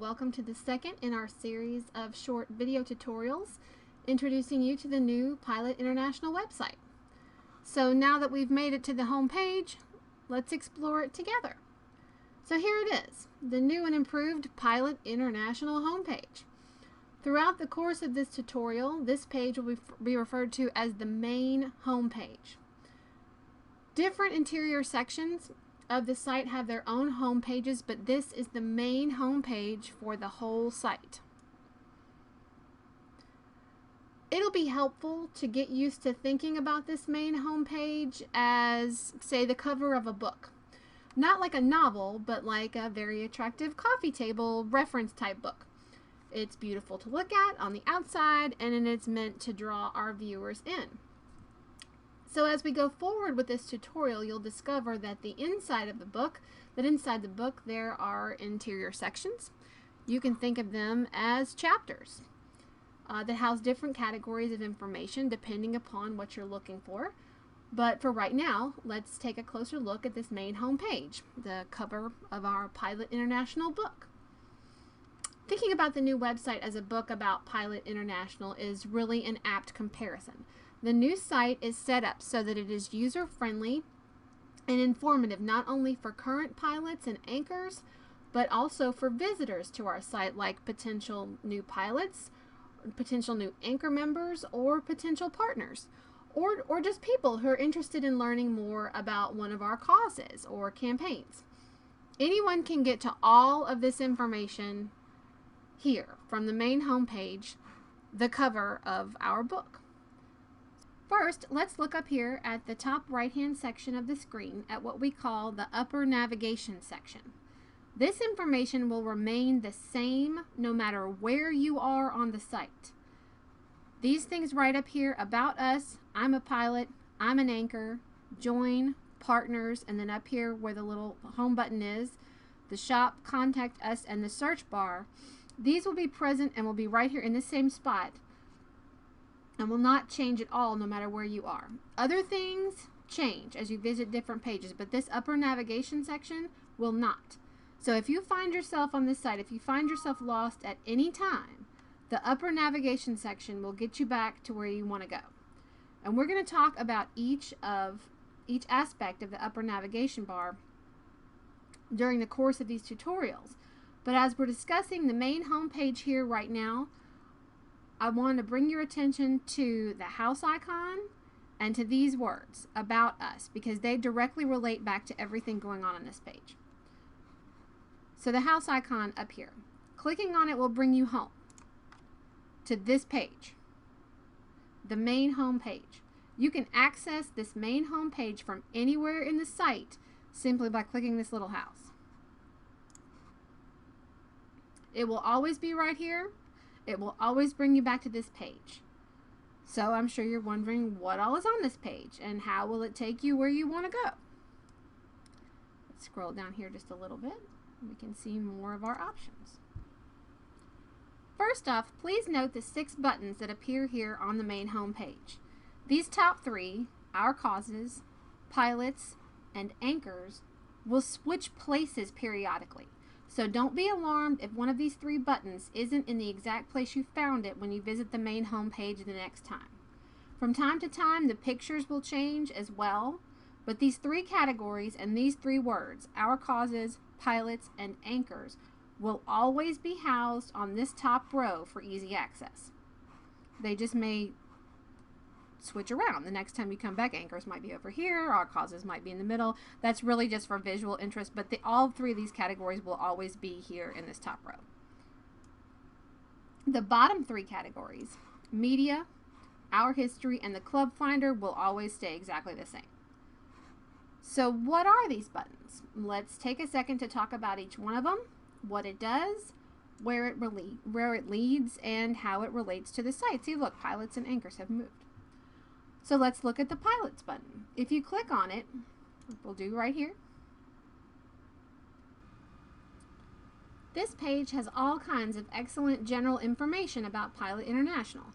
welcome to the second in our series of short video tutorials introducing you to the new Pilot International website. So now that we've made it to the home page, let's explore it together. So here it is, the new and improved Pilot International homepage. Throughout the course of this tutorial, this page will be referred to as the main homepage. Different interior sections of the site have their own home pages, but this is the main home page for the whole site. It'll be helpful to get used to thinking about this main home page as, say, the cover of a book. Not like a novel, but like a very attractive coffee table reference type book. It's beautiful to look at on the outside, and it's meant to draw our viewers in. So as we go forward with this tutorial, you'll discover that inside the book there are interior sections. You can think of them as chapters that house different categories of information depending upon what you're looking for. But for right now, let's take a closer look at this main home page, the cover of our Pilot International book. Thinking about the new website as a book about Pilot International is really an apt comparison. The new site is set up so that it is user-friendly and informative not only for current pilots and anchors, but also for visitors to our site like potential new pilots, potential new anchor members, or potential partners, or just people who are interested in learning more about one of our causes or campaigns. Anyone can get to all of this information here from the main homepage, the cover of our book. First, let's look up here at the top right-hand section of the screen at what we call the upper navigation section. This information will remain the same no matter where you are on the site. These things right up here, about us, I'm a pilot, I'm an anchor, join, partners, and then up here where the little home button is, the shop, contact us, and the search bar, these will be present and will be right here in the same spot and will not change at all no matter where you are. Other things change as you visit different pages, but this upper navigation section will not. So if you find yourself on this site, if you find yourself lost at any time, the upper navigation section will get you back to where you want to go. And we're going to talk about each aspect of the upper navigation bar during the course of these tutorials. But as we're discussing the main home page here right now, I want to bring your attention to the house icon and to these words, about us, because they directly relate back to everything going on this page. So the house icon up here, clicking on it will bring you home to this page, the main home page. You can access this main home page from anywhere in the site simply by clicking this little house. It will always be right here. It will always bring you back to this page. So I'm sure you're wondering what all is on this page and how will it take you where you want to go. Let's scroll down here just a little bit and we can see more of our options. First off, please note the 6 buttons that appear here on the main home page. These top 3, our causes, pilots, and anchors, will switch places periodically. So don't be alarmed if one of these 3 buttons isn't in the exact place you found it when you visit the main home page the next time. From time to time, the pictures will change as well, but these 3 categories and these 3 words, our causes, pilots, and anchors, will always be housed on this top row for easy access. They just may switch around. The next time you come back, anchors might be over here, our causes might be in the middle. That's really just for visual interest, but all 3 of these categories will always be here in this top row. The bottom 3 categories, media, our history, and the club finder, will always stay exactly the same. So what are these buttons? Let's take a second to talk about each one of them, what it does, where it leads, and how it relates to the site. See, look, pilots and anchors have moved. So let's look at the pilots button. If you click on it, we'll do right here. This page has all kinds of excellent general information about Pilot International,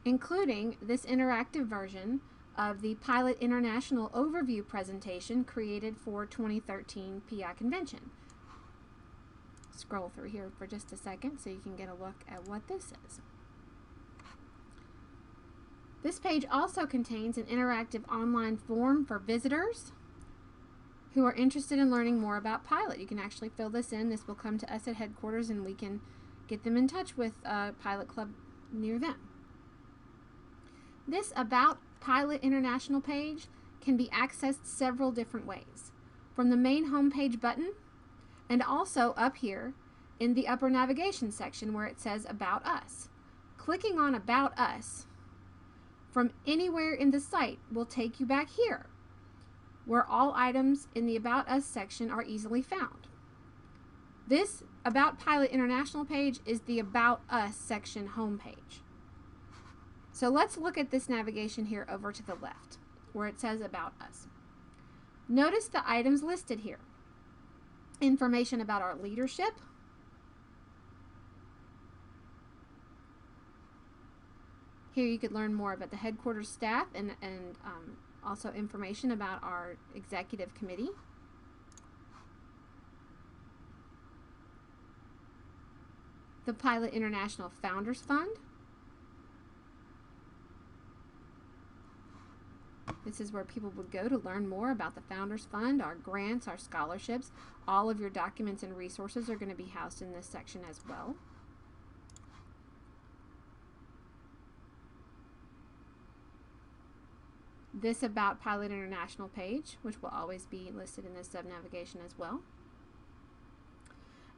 including this interactive version of the Pilot International overview presentation created for 2013 PI Convention. scroll through here for just a second so you can get a look at what this is. This page also contains an interactive online form for visitors who are interested in learning more about Pilot. You can actually fill this in. This will come to us at headquarters and we can get them in touch with a Pilot Club near them. This About Pilot International page can be accessed several different ways. From the main homepage button, and also up here in the upper navigation section where it says About Us. Clicking on About Us from anywhere in the site will take you back here, where all items in the About Us section are easily found. This About Pilot International page is the About Us section homepage. So let's look at this navigation here over to the left, where it says About Us. Notice the items listed here. Information about our leadership, here you could learn more about the headquarters staff and also information about our executive committee. The Pilot International Founders Fund. This is where people would go to learn more about the Founders Fund, our grants, our scholarships. All of your documents and resources are going to be housed in this section as well. This About Pilot International page, which will always be listed in this sub-navigation as well.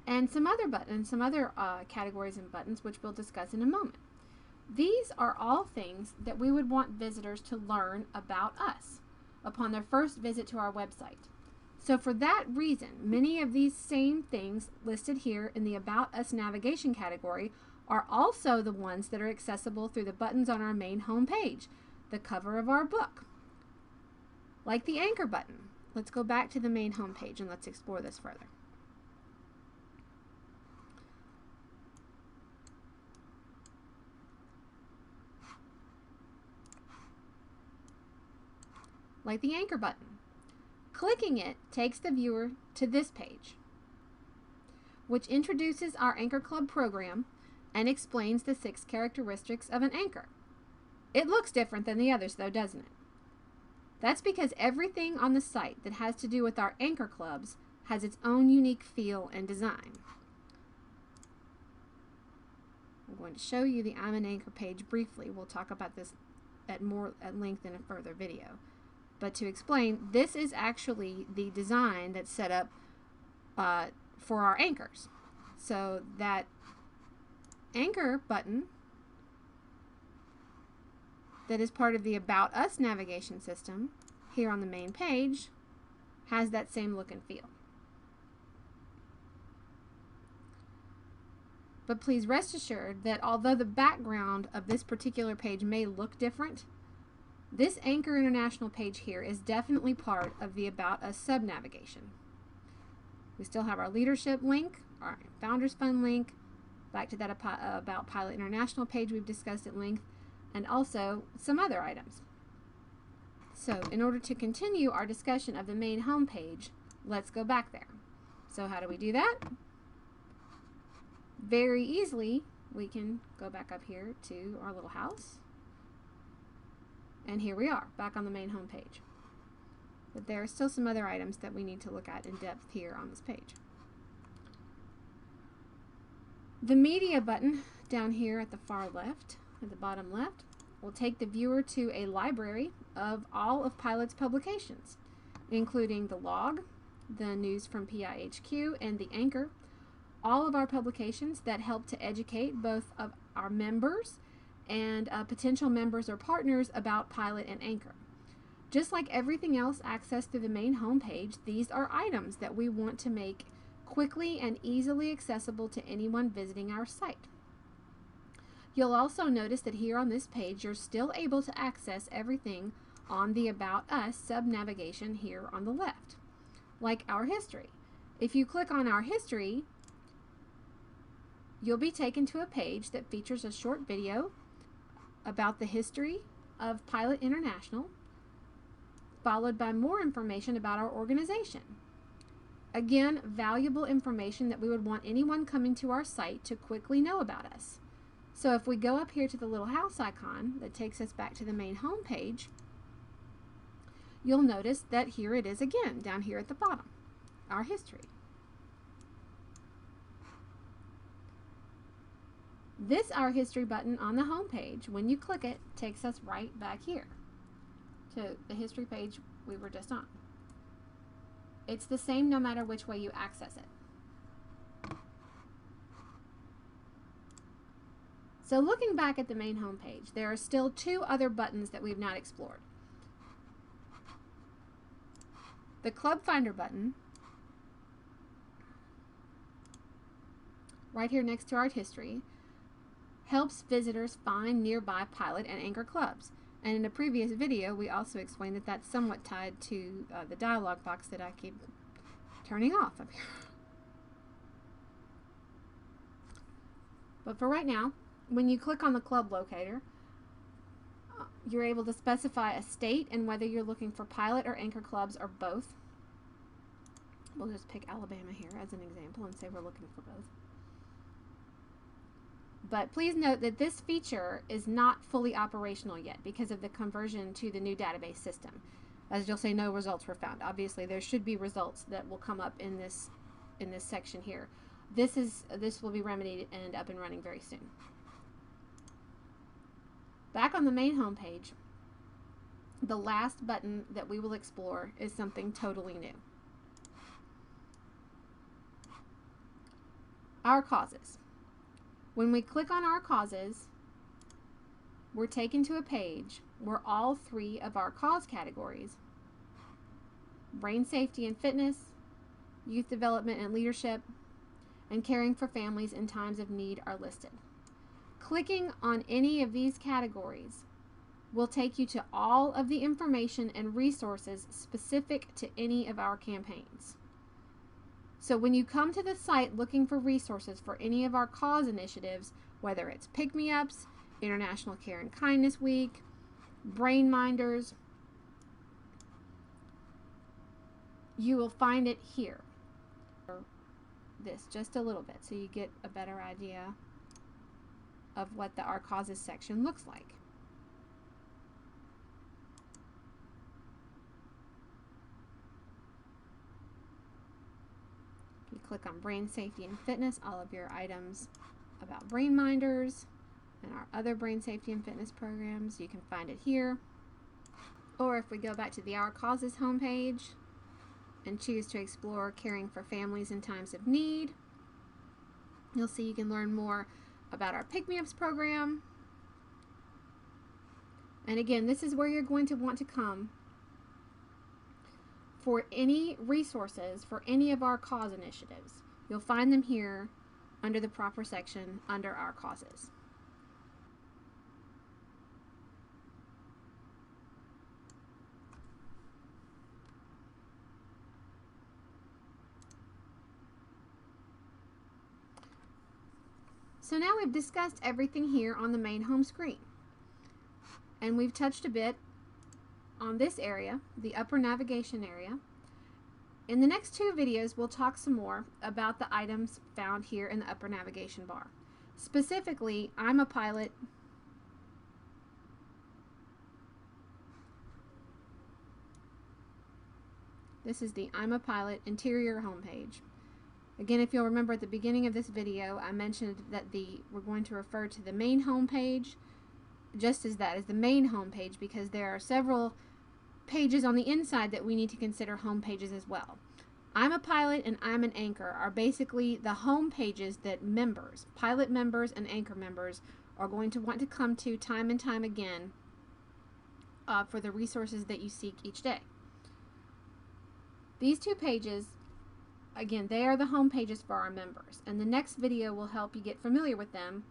And some other buttons, some other categories and buttons, which we'll discuss in a moment. These are all things that we would want visitors to learn about us upon their first visit to our website. So for that reason, many of these same things listed here in the About Us navigation category are also the ones that are accessible through the buttons on our main home page, the cover of our book. Like the anchor button. Let's go back to the main home page and let's explore this further. Like the anchor button. Clicking it takes the viewer to this page, which introduces our Anchor Club program and explains the 6 characteristics of an anchor. It looks different than the others though, doesn't it? That's because everything on the site that has to do with our anchor clubs has its own unique feel and design. I'm going to show you the I'm an Anchor page briefly. We'll talk about this at length in a further video. But to explain, this is actually the design that's set up for our anchors. So that anchor button that is part of the About Us navigation system here on the main page has that same look and feel. But please rest assured that although the background of this particular page may look different, this Anchor International page here is definitely part of the About Us sub-navigation. We still have our leadership link, our Founders Fund link, back to that About Pilot International page we've discussed at length, and also some other items. So in order to continue our discussion of the main home page, let's go back there. So how do we do that? Very easily, we can go back up here to our little house. And here we are, back on the main home page. But there are still some other items that we need to look at in depth here on this page. The media button down here at the far left, at the bottom left, will take the viewer to a library of all of Pilot's publications, including the log, the news from PIHQ, and the Anchor, all of our publications that help to educate both of our members and potential members or partners about Pilot and Anchor. Just like everything else accessed through the main home page, these are items that we want to make quickly and easily accessible to anyone visiting our site. You'll also notice that here on this page, you're still able to access everything on the About Us sub-navigation here on the left, like our history. If you click on our history, you'll be taken to a page that features a short video about the history of Pilot International, followed by more information about our organization. Again, valuable information that we would want anyone coming to our site to quickly know about us. So if we go up here to the little house icon that takes us back to the main home page, you'll notice that here it is again, down here at the bottom, our history. This Our History button on the home page, when you click it, takes us right back here to the history page we were just on. It's the same no matter which way you access it. So looking back at the main home page, there are still two other buttons that we've not explored. The Club Finder button, right here next to our history, helps visitors find nearby Pilot and Anchor clubs. And in a previous video, we also explained that that's somewhat tied to the dialog box that I keep turning off up here. But for right now, when you click on the club locator, you're able to specify a state and whether you're looking for Pilot or Anchor clubs or both. We'll just pick Alabama here as an example and say we're looking for both. But please note that this feature is not fully operational yet because of the conversion to the new database system. As you'll say, no results were found. Obviously, there should be results that will come up in this section here. This will be remedied and up and running very soon. Back on the main home page, the last button that we will explore is something totally new. Our Causes. When we click on Our Causes, we're taken to a page where all three of our cause categories, brain safety and fitness, youth development and leadership, and caring for families in times of need are listed. Clicking on any of these categories will take you to all of the information and resources specific to any of our campaigns. So when you come to the site looking for resources for any of our cause initiatives, whether it's Pick-Me-Ups, International Care and Kindness Week, Brain Minders, you will find it here. This just a little bit so you get a better idea of what the Our Causes section looks like. You click on Brain Safety and Fitness, all of your items about Brain Minders and our other brain safety and fitness programs, you can find it here. Or if we go back to the Our Causes homepage and choose to explore caring for families in times of need, you'll see you can learn more about our Pick-Me-Ups program. And again, this is where you're going to want to come for any resources for any of our cause initiatives. You'll find them here under the proper section under Our Causes. So now we've discussed everything here on the main home screen. And we've touched a bit on this area, the upper navigation area. In the next two videos, we'll talk some more about the items found here in the upper navigation bar. Specifically, I'm a Pilot, this is the I'm a Pilot interior homepage. Again, if you'll remember at the beginning of this video, I mentioned that we're going to refer to the main home page just as that, as the main home page, because there are several pages on the inside that we need to consider home pages as well. I'm a Pilot and I'm an Anchor are basically the home pages that members, Pilot members and Anchor members, are going to want to come to time and time again for the resources that you seek each day. These two pages, again, they are the home pages for our members, and the next video will help you get familiar with them,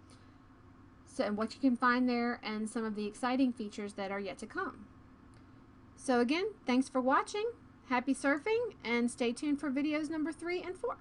and what you can find there and some of the exciting features that are yet to come. So again, thanks for watching, happy surfing, and stay tuned for videos number 3 and 4.